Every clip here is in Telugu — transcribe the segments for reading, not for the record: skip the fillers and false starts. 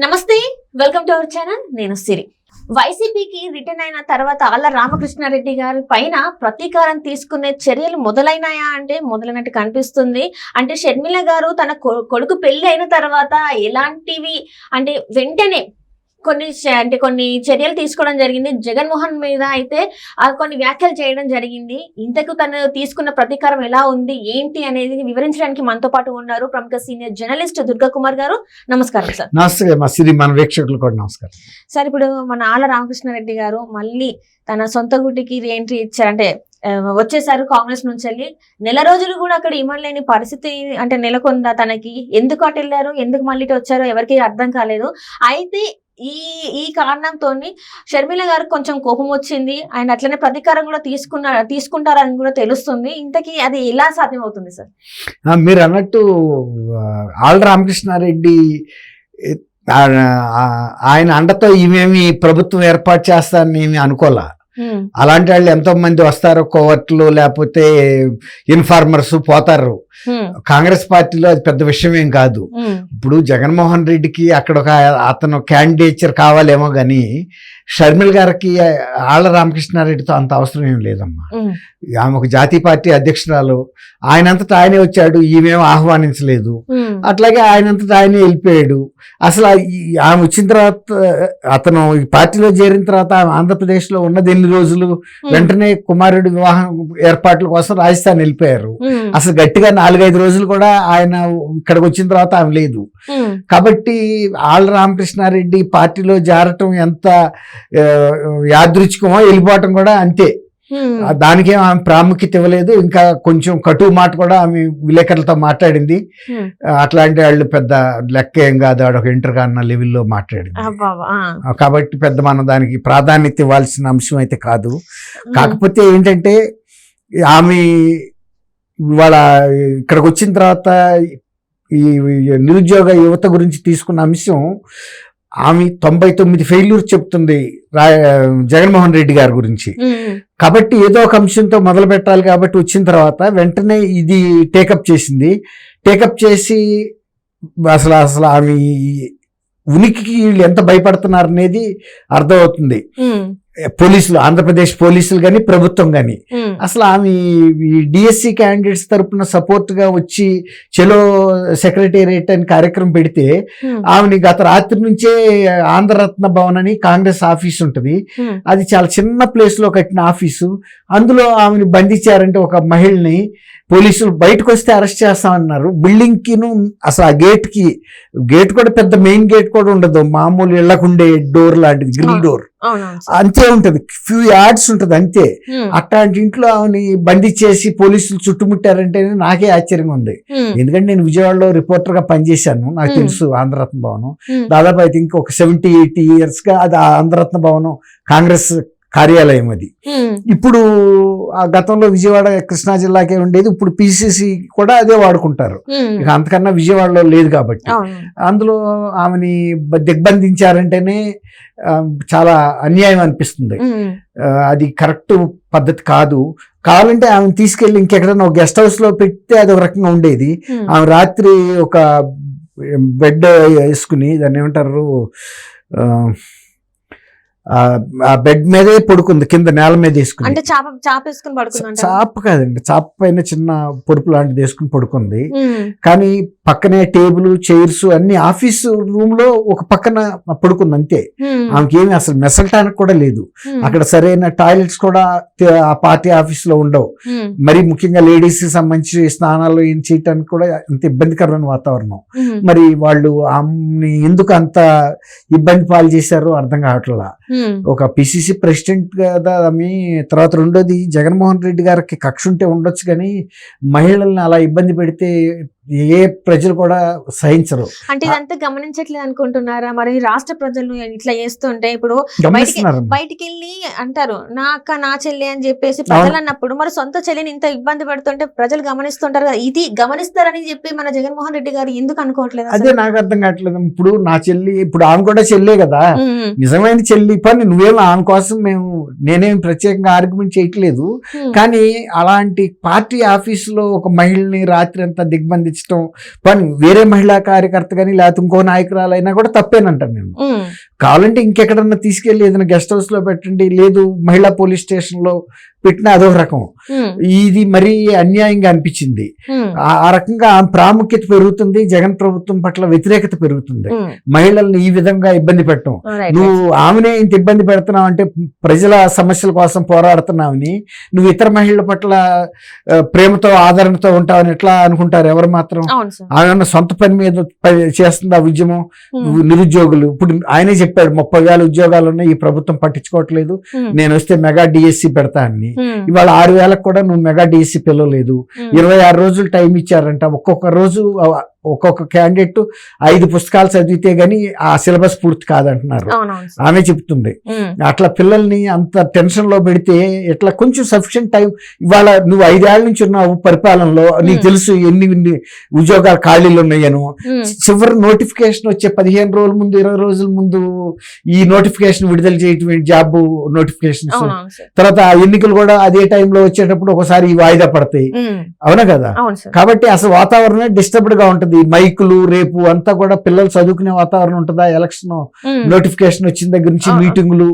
నమస్తే, వెల్కమ్ టు అవర్ ఛానల్. నేను సిరి. వైసీపీకి రిటర్న్ అయిన తర్వాత ఆళ్ల రామకృష్ణారెడ్డి గారి పైన ప్రతీకారం తీసుకునే చర్యలు మొదలైనాయా అంటే మొదలైనట్టు కనిపిస్తుంది. అంటే షర్మిల గారు తన కొడుకు పెళ్లి అయిన తర్వాత ఎలాంటివి అంటే వెంటనే కొన్ని చర్యలు తీసుకోవడం జరిగింది. జగన్మోహన్ మీద అయితే కొన్ని వ్యాఖ్యలు చేయడం జరిగింది. ఇంతకు తను తీసుకున్న ప్రతీకారం ఎలా ఉంది ఏంటి అనేది వివరించడానికి మనతో పాటు ఉన్నారు ప్రముఖ సీనియర్ జర్నలిస్ట్ దుర్గా కుమార్ గారు. నమస్కారం సార్. నమస్తే మన వీక్షకులు కూడా నమస్కారం సార్. ఇప్పుడు మన ఆళ్ల రామకృష్ణారెడ్డి గారు మళ్ళీ తన సొంత గుడికి రీఎంట్రీ ఇచ్చారు, అంటే వచ్చేసారు కాంగ్రెస్ నుంచి వెళ్ళి. నెల రోజులు కూడా అక్కడ ఇవ్వలేని పరిస్థితి అంటే నెలకొందా తనకి? ఎందుకు అటు వెళ్ళారు, ఎందుకు మళ్ళీ వచ్చారో ఎవరికి అర్థం కాలేదు. అయితే ఈ కారణంతో షర్మిల గారికి కొంచెం కోపం వచ్చింది. ఆయన అట్లనే ప్రతీకారం కూడా తీసుకుంటారని కూడా తెలుస్తుంది. ఇంతకీ అది ఎలా సాధ్యమవుతుంది సార్? మీరు అన్నట్టు ఆళ్ల రామకృష్ణారెడ్డి ఆయన అండతో ఈమెమి ప్రభుత్వం ఏర్పాటు చేస్తారని ఏమి అనుకోలే. అలాంటి వాళ్ళు ఎంతో మంది వస్తారు, కోవర్ట్లు లేకపోతే ఇన్ఫార్మర్స్ పోతారు. కాంగ్రెస్ పార్టీలో అది పెద్ద విషయం ఏం కాదు. ఇప్పుడు జగన్మోహన్ రెడ్డికి అక్కడ అతను క్యాండిడేచర్ కావాలేమో గాని షర్మిల గారికి ఆళ్ల రామకృష్ణారెడ్డితో అంత అవసరం ఏం లేదమ్మా. ఆమె ఒక జాతీయ పార్టీ అధ్యక్షురాలు, ఆయనంతటా ఆయనే వచ్చాడు, ఈమెమో ఆహ్వానించలేదు. అట్లాగే ఆయనంతటా ఆయనే వెళ్ళిపోయాడు. అసలు ఆమె వచ్చిన తర్వాత, అతను ఈ పార్టీలో చేరిన తర్వాత ఆమె ఆంధ్రప్రదేశ్లో ఉన్నది ఎన్ని రోజులు, వెంటనే కుమారుడి వివాహం ఏర్పాట్ల కోసం రాజస్థాన్ వెళ్ళిపోయారు. అసలు గట్టిగా 4-5 రోజులు కూడా ఆయన ఇక్కడికి వచ్చిన తర్వాత ఆమె లేదు. కాబట్టి ఆళ్ల రామకృష్ణారెడ్డి పార్టీలో జారటం ఎంత యాదృచ్ఛికమో వెళ్ళిపోవటం కూడా అంతే. దానికేం ఆమె ప్రాముఖ్యత ఇవ్వలేదు. ఇంకా కొంచెం కటువు మాట కూడా ఆమె విలేకరులతో మాట్లాడింది. అట్లాంటి వాళ్ళు పెద్ద లెక్క ఏం కాదు, ఆడొక ఇంటర్ అన్న లెవెల్లో మాట్లాడింది. కాబట్టి పెద్ద మనం దానికి ప్రాధాన్యత ఇవ్వాల్సిన అంశం అయితే కాదు. కాకపోతే ఏంటంటే ఆమె ఇవాళ ఇక్కడికి వచ్చిన తర్వాత ఈ నిరుద్యోగ యువత గురించి తీసుకున్న అంశం, ఆమె 99 ఫెయిల్యూర్ చెప్తుంది జగన్మోహన్ రెడ్డి గారి గురించి. కాబట్టి ఏదో ఒక అంశంతో మొదలు పెట్టాలి. కాబట్టి వచ్చిన తర్వాత వెంటనే ఇది టేకప్ చేసింది. టేకప్ చేసి అసలు ఆమె ఉనికికి వీళ్ళు ఎంత భయపడుతున్నారు అనేది అర్థమవుతుంది. పోలీసులు, ఆంధ్రప్రదేశ్ పోలీసులు కానీ ప్రభుత్వం కానీ. అసలు ఆమె డిఎస్సి క్యాండిడేట్స్ తరఫున సపోర్ట్ గా వచ్చి చలో సెక్రటేరియట్ అని కార్యక్రమం పెడితే ఆమెని గత రాత్రి నుంచే ఆంధ్రరత్న భవన్ అని కాంగ్రెస్ ఆఫీస్ ఉంటుంది. అది చాలా చిన్న ప్లేస్ లో కట్టిన ఆఫీసు. అందులో ఆమెను బంధించారంటే ఒక మహిళని పోలీసులు బయటకు వస్తే అరెస్ట్ చేస్తామన్నారు. బిల్డింగ్ కిను అసలు ఆ గేట్ కూడా పెద్ద మెయిన్ గేట్ కూడా ఉండదు, మామూలు ఇళ్లకుండే డోర్ లాంటిది, గ్రిల్ డోర్ అంతే ఉంటది, ఫ్యూ యార్డ్స్ ఉంటది అంతే. అట్లాంటి ఇంట్లో ఆమెని బంధించేసి పోలీసులు చుట్టుముట్టారంటే నాకే ఆశ్చర్యంగా ఉంది. ఎందుకంటే నేను విజయవాడలో రిపోర్టర్ గా పనిచేశాను, నాకు తెలుసు ఆంధ్రరత్న భవనం. దాదాపు ఐ థింక్ ఒక 70-80 years గా అది ఆంధ్రరత్న భవనం కాంగ్రెస్ కార్యాలయం. అది ఇప్పుడు ఆ గతంలో విజయవాడ కృష్ణా జిల్లాకే ఉండేది, ఇప్పుడు పిసిసి కూడా అదే వాడుకుంటారు. ఇక అంతకన్నా విజయవాడలో లేదు కాబట్టి అందులో ఆమెని దిగ్బంధించారంటేనే చాలా అన్యాయం అనిపిస్తుంది. అది కరెక్ట్ పద్ధతి కాదు. కావాలంటే ఆమెను తీసుకెళ్లి ఇంకెక్కడైనా ఒక గెస్ట్ హౌస్ లో పెడితే అది ఒక రకంగా ఉండేది. ఆమె రాత్రి ఒక బెడ్ వేసుకుని, దాన్ని ఏమంటారు, ఆ బెడ్ మీదే పడుకుంది, కింద నేల మీద వేసుకుని. అంటే చాప కాదండి, చాప పైన చిన్న పొరుపు లాంటిది వేసుకుని పడుకుంది. కానీ పక్కనే టేబుల్, చైర్స్ అన్ని ఆఫీస్ రూమ్ లో ఒక పక్కన పడుకుంది అంతే. ఆమెకేమి అసలు మెసలటానికి కూడా లేదు. అక్కడ సరైన టాయిలెట్స్ కూడా ఆ పార్టీ ఆఫీస్ లో ఉండవు. మరి ముఖ్యంగా లేడీస్ కి సంబంధించి స్నానాలు ఏం చేయటానికి కూడా అంత ఇబ్బందికరమైన వాతావరణం. మరి వాళ్ళు ఆమెని ఎందుకు అంత ఇబ్బంది పాలు చేశారో అర్థం కావట్లా. ఒక పిసిసి ప్రెసిడెంట్ కదా ఆమె. తర్వాత రెండోది, జగన్మోహన్ రెడ్డి గారికి కక్ష ఉంటే ఉండొచ్చు, కానీ మహిళల్ని అలా ఇబ్బంది పెడితే ఏ ప్రజలు కూడా సహించరు. అంటే ఇదంతా గమనించట్లేదు అనుకుంటున్నారా? మరి రాష్ట్ర ప్రజలు ఇట్లా చేస్తుంటే ఇప్పుడు బయటికి వెళ్ళి అంటారు నా అక్క నా చెల్లి అని చెప్పేసి ప్రజలు అన్నప్పుడు, మరి సొంత చెల్లిని ఇంత ఇబ్బంది పెడుతుంటే ప్రజలు గమనిస్తుంటారు కదా. ఇది గమనిస్తారని చెప్పి మన జగన్మోహన్ రెడ్డి గారు ఎందుకు అనుకోవట్లేదు? అదే నాకు అర్థం కావట్లేదు. ఇప్పుడు నా చెల్లి, ఇప్పుడు ఆమె కూడా చెల్లే కదా, నిజమైన చెల్లి. పని నువ్వేమో ఆమె కోసం నేనేం ప్రత్యేకంగా ఆర్గ్యుమెంట్ చేయట్లేదు. కానీ అలాంటి పార్టీ ఆఫీసులో ఒక మహిళని రాత్రి అంతా దిగ్బంధించి పంపించడం పని వేరే మహిళా కార్యకర్త కానీ లేకపోతే ఇంకో నాయకురాలైనా కూడా తప్పేనంటాను నేను. కావాలంటే ఇంకెక్కడన్నా తీసుకెళ్లి ఏదైనా గెస్ట్ హౌస్ లో పెట్టండి, లేదు మహిళా పోలీస్ స్టేషన్ లో పెట్టిన అదొక రకం. ఇది మరీ అన్యాయంగా అనిపించింది. ఆ రకంగా ప్రాముఖ్యత పెరుగుతుంది, జగన్ ప్రభుత్వం పట్ల వ్యతిరేకత పెరుగుతుంది. మహిళల్ని ఈ విధంగా ఇబ్బంది పెట్టడం, నువ్వు ఆమెనే ఇంత ఇబ్బంది పెడుతున్నావు అంటే ప్రజల సమస్యల కోసం పోరాడుతున్నావని, నువ్వు ఇతర మహిళల పట్ల ప్రేమతో ఆదరణతో ఉంటావని ఎట్లా అనుకుంటారు ఎవరు మాత్రం? ఆమె సొంత పని మీద చేస్తుంది ఆ ఉద్యమం. నిరుద్యోగులు ఇప్పుడు ఆయనే చెప్పాడు 30,000 ఉద్యోగాలు ఉన్నాయి, ఈ ప్రభుత్వం పట్టించుకోవట్లేదు, నేను వస్తే మెగా డిఎస్సి పెడతా అని. ఇవాళ 6,000 కూడా నువ్వు మెగా డిఎస్సి పిలవలేదు. 26 రోజులు టైం ఇచ్చారంట. ఒక్కొక్క రోజు ఒక్కొక్క క్యాండిడేట్ 5 పుస్తకాలు చదివితే గానీ ఆ సిలబస్ పూర్తి కాదంటున్నారు. ఆమె చెప్తుంది. అట్లా పిల్లల్ని అంత టెన్షన్ లో పెడితే ఎట్లా? కొంచెం సఫిషియెంట్ టైం. ఇవాళ నువ్వు 5 ఏళ్ల నుంచి ఉన్నావు పరిపాలనలో, నీకు తెలుసు ఎన్ని ఉద్యోగాలు ఖాళీలు ఉన్నాయను. చివరి నోటిఫికేషన్ వచ్చే 15 రోజుల ముందు 20 రోజుల ముందు ఈ నోటిఫికేషన్ విడుదల చేయటం, జాబ్ నోటిఫికేషన్స్. తర్వాత ఎన్నికలు కూడా అదే టైంలో వచ్చేటప్పుడు ఒకసారి వాయిదా పడతాయి, అవునా కదా? కాబట్టి అసలు వాతావరణం డిస్టర్బ్డ్ గా ఉంటుంది. మైకులు రేపు అంతా కూడా పిల్లలు చదువుకునే వాతావరణం ఉంటుందా? ఎలక్షన్ నోటిఫికేషన్ వచ్చిన దగ్గర నుంచి మీటింగులు,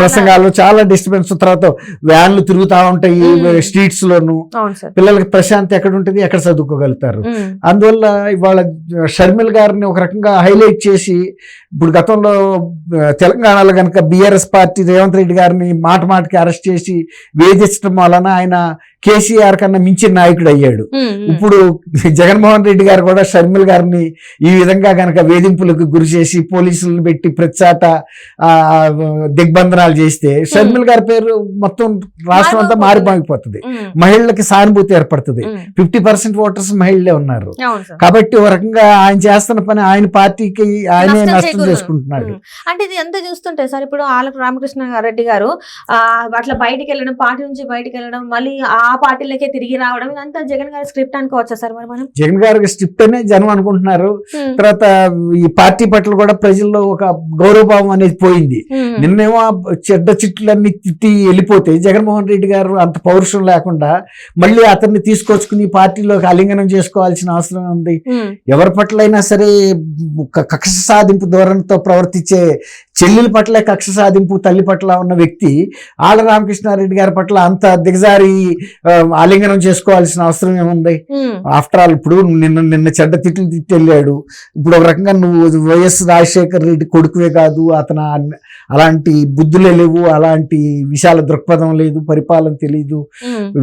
ప్రసంగాలు, చాలా డిస్టర్బెన్స్. తర్వాత వ్యాన్లు తిరుగుతా ఉంటాయి స్ట్రీట్స్ లోను. పిల్లలకి ప్రశాంతి ఎక్కడ ఉంటుంది, ఎక్కడ చదువుకోగలుగుతారు? అందువల్ల ఇవాళ షర్మిల్ గారిని ఒక రకంగా హైలైట్ చేసి, ఇప్పుడు గతంలో తెలంగాణలో కనుక బీఆర్ఎస్ పార్టీ రేవంత్ రెడ్డి గారిని మాటకి అరెస్ట్ చేసి వేధించడం వలన ఆయన కేసీఆర్ కన్నా మించిన నాయకుడు అయ్యాడు. ఇప్పుడు జగన్మోహన్ రెడ్డి గారు కూడా షర్మిల్ గారిని ఈ విధంగా గనక వేధింపులకు గురి చేసి పోలీసులను పెట్టి ప్రతిచాట దిగ్బంధనాలు చేస్తే షర్మిల్ గారి పేరు మొత్తం రాష్ట్రం అంతా మారిపోయిపోతుంది. మహిళలకి సానుభూతి ఏర్పడుతుంది. 50% ఓటర్స్ మహిళలే ఉన్నారు. కాబట్టి ఒక రకంగా ఆయన చేస్తున్న పని ఆయన పార్టీకి ఆయనే నష్టం చేసుకుంటున్నాడు. అంటే ఇది ఎంత చూస్తుంటే సార్, ఇప్పుడు ఆలపు రామకృష్ణ రెడ్డి గారు అట్లా బయటికి వెళ్ళడం, పార్టీ నుంచి బయటికి వెళ్ళడం, మళ్ళీ ఆ పార్టీలకే తిరిగి రావడం, ఇదంతా జగన్ గారి స్క్రిప్ట్ అనుకోవచ్చా సార్? మరి మనం జగన్ గారి స్క్రిప్ట్ అనే జనం అనుకుంటున్నారు. తర్వాత ఈ పార్టీ పట్ల కూడా ప్రజల్లో ఒక గౌరవభావం అనేది పోయింది. నిన్నేమో చెడ్డ చిట్లన్నీ తిట్టి వెళ్ళిపోతే జగన్మోహన్ రెడ్డి గారు అంత పౌరుషం లేకుండా మళ్ళీ అతన్ని తీసుకొచ్చుకుని పార్టీలోకి ఆలింగనం చేసుకోవాల్సిన అవసరం ఉంది. ఎవరి పట్లైనా సరే కక్ష సాధింపు ధోరణితో ప్రవర్తించే చెల్లెల పట్ల కక్ష సాధింపు, తల్లి పట్ల ఉన్న వ్యక్తి ఆళ్ల రామకృష్ణారెడ్డి గారి పట్ల అంత దిగజారి ఆలింగనం చేసుకోవాల్సిన అవసరం ఏముంది? ఆఫ్టర్ ఆల్ ఇప్పుడు నిన్న చెడ్డ తిట్లు తిట్టి వెళ్ళాడు. ఇప్పుడు ఒక రకంగా నువ్వు వైఎస్ రాజశేఖర్ రెడ్డి కొడుకువే కాదు, అతను అలాంటి బుద్ధులే లేవు, అలాంటి విశాల దృక్పథం లేదు, పరిపాలన తెలీదు,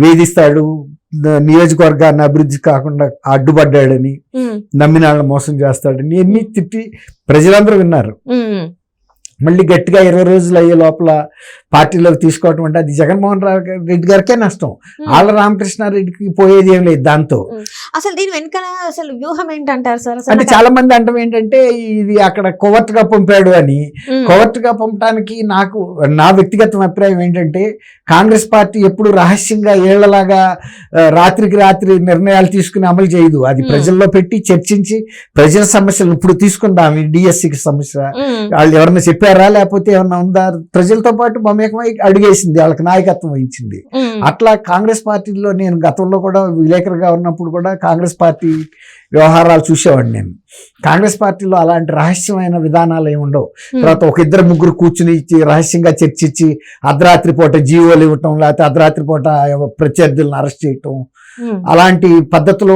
వేధిస్తాడు, నియోజకవర్గాన్ని అభివృద్ధి కాకుండా అడ్డుపడ్డాడని, నమ్మిన వాళ్ళని మోసం చేస్తాడని ఎన్ని తిట్టి ప్రజలందరూ విన్నారు. మళ్ళీ గట్టిగా 20 రోజులు అయ్యే లోపల పార్టీలోకి తీసుకోవటం అంటే అది జగన్మోహన్ రెడ్డి గారికే నష్టం. ఆళ్ల రామకృష్ణారెడ్డికి పోయేది ఏం లేదు దాంతో. అసలు దీని వెనకాల అసలు వ్యూహం ఏంటంటారు సార్? అంటే చాలా మంది అంటాం ఏంటంటే ఇది అక్కడ కొవర్ట్గా పంపాడు అని. కొవర్ట్గా పంపడానికి నా వ్యక్తిగత అభిప్రాయం ఏంటంటే, కాంగ్రెస్ పార్టీ ఎప్పుడు రహస్యంగా ఏళ్లలాగా రాత్రికి రాత్రి నిర్ణయాలు తీసుకుని అమలు చేయదు. అది ప్రజల్లో పెట్టి చర్చించి ప్రజల సమస్యలు ఇప్పుడు తీసుకుందాం. డిఎస్సికి సమస్య వాళ్ళు ఎవరన్నా చెప్పారా, లేకపోతే ఏమన్నా ఉందా? ప్రజలతో పాటు మమేకమై అడిగేసింది, వాళ్ళకి నాయకత్వం వహించింది. అట్లా కాంగ్రెస్ పార్టీలో నేను గతంలో కూడా విలేకరుగా ఉన్నప్పుడు కూడా కాంగ్రెస్ పార్టీ వ్యవహారాలు చూసేవాడిని. నేను కాంగ్రెస్ పార్టీలో అలాంటి రహస్యమైన విధానాలు ఏమి ఉండవు. తర్వాత ఒక 2-3 కూర్చుని రహస్యంగా చర్చించి అర్ధరాత్రి పూట జీవోలు ఇవ్వటం, లేకపోతే అర్ధరాత్రి పూట ప్రత్యర్థులను అరెస్ట్ చేయటం, అలాంటి పద్ధతులు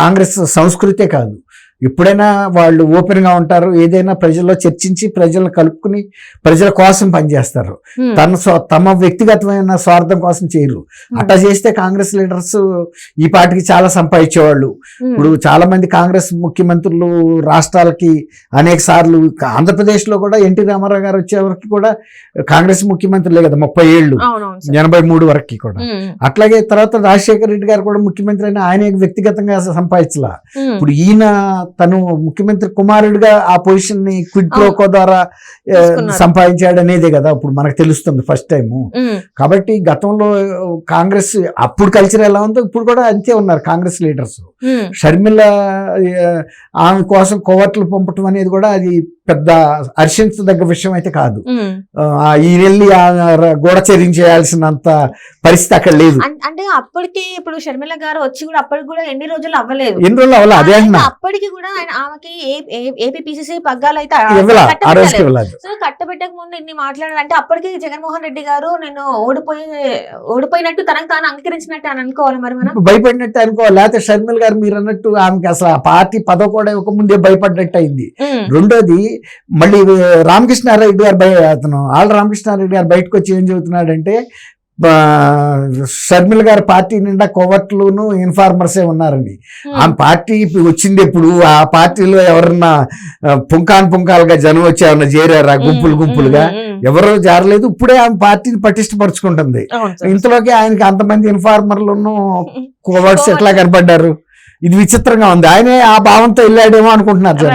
కాంగ్రెస్ సంస్కృతే కాదు. ఎప్పుడైనా వాళ్ళు ఓపెన్ గా ఉంటారు. ఏదైనా ప్రజల్లో చర్చించి ప్రజలను కలుపుకుని ప్రజల కోసం పనిచేస్తారు. తమ వ్యక్తిగతమైన స్వార్థం కోసం చేయరు. అట్లా చేస్తే కాంగ్రెస్ లీడర్స్ ఈ పార్టీకి చాలా సంపాదించేవాళ్ళు. ఇప్పుడు చాలా మంది కాంగ్రెస్ ముఖ్యమంత్రులు రాష్ట్రాలకి అనేక సార్లు, ఆంధ్రప్రదేశ్ లో కూడా ఎన్టీ రామారావు గారు వచ్చేవరకు కూడా కాంగ్రెస్ ముఖ్యమంత్రులే కదా 30 ఏళ్ళు, 83 వరకు కూడా. అట్లాగే తర్వాత రాజశేఖర రెడ్డి గారు కూడా ముఖ్యమంత్రి అయినా ఆయన వ్యక్తిగతంగా సంపాదించలా. ఇప్పుడు ఈయన తను ముఖ్యమంత్రి కుమారుడిగా ఆ పొజిషన్ ని క్విడ్ ప్రోకో ద్వారా సంపాదించాడు అనేదే కదా ఇప్పుడు మనకు తెలుస్తుంది ఫస్ట్ టైం. కాబట్టి గతంలో కాంగ్రెస్ అప్పుడు కల్చర్ ఎలా ఉందో ఇప్పుడు కూడా అంతే ఉన్నారు కాంగ్రెస్ లీడర్స్. షర్మిల ఆమె కోసం కోవర్ట్లు పంపటం అనేది కూడా అది పెద్ద హర్షించదగ్గ విషయం అయితే కాదు. ఈ వెళ్ళి గోడ చేయాల్సినంత పరిస్థితి అక్కడ లేదు. అంటే అప్పటికి ఇప్పుడు షర్మిల గారు వచ్చి కూడా అప్పటికి కూడా ఎన్ని రోజులు అవ్వలేదు, అదే అప్పటికి కూడా ఆమెకి ఏపీపీసీసీ పగ్గాలు అయితే కట్టబెట్టక ముందు ఇన్ని మాట్లాడాలంటే అప్పటికి జగన్మోహన్ రెడ్డి గారు నేను ఓడిపోయినట్టు తనకు తాను అంగీకరించినట్టు అని అనుకోవాలి. మరి మనం భయపడినట్టు అనుకోవాలి. లేకపోతే షర్మిల గారు మీరు అన్నట్టు ఆమెకి అసలు ఆ పార్టీ పదవి కూడా ఒక ముందే భయపడ్డట్టు అయింది. రెండోది మళ్ళీ రామకృష్ణారెడ్డి గారు రామకృష్ణారెడ్డి గారు బయటకు వచ్చి ఏం చెబుతున్నాడంటే షర్మిల గారి పార్టీ నిండా కోవర్ట్లును ఇన్ఫార్మర్సే ఉన్నారని. ఆ పార్టీ వచ్చింది ఎప్పుడు, ఆ పార్టీలో ఎవరన్నా పుంకాలుగా జనం వచ్చి ఏమన్నా చేరారా గుంపులుగా? ఎవరో జారలేదు. ఇప్పుడే ఆమె పార్టీని పటిష్టపరుచుకుంటుంది. ఇంతలోకి ఆయనకి అంతమంది ఇన్ఫార్మర్లను కోవర్ట్స్ ఎట్లా కనపడ్డారు? ఇది విచిత్రంగా ఉంది. ఆయనే ఆ భావంతో వెళ్ళాడేమో అనుకుంటున్నారు.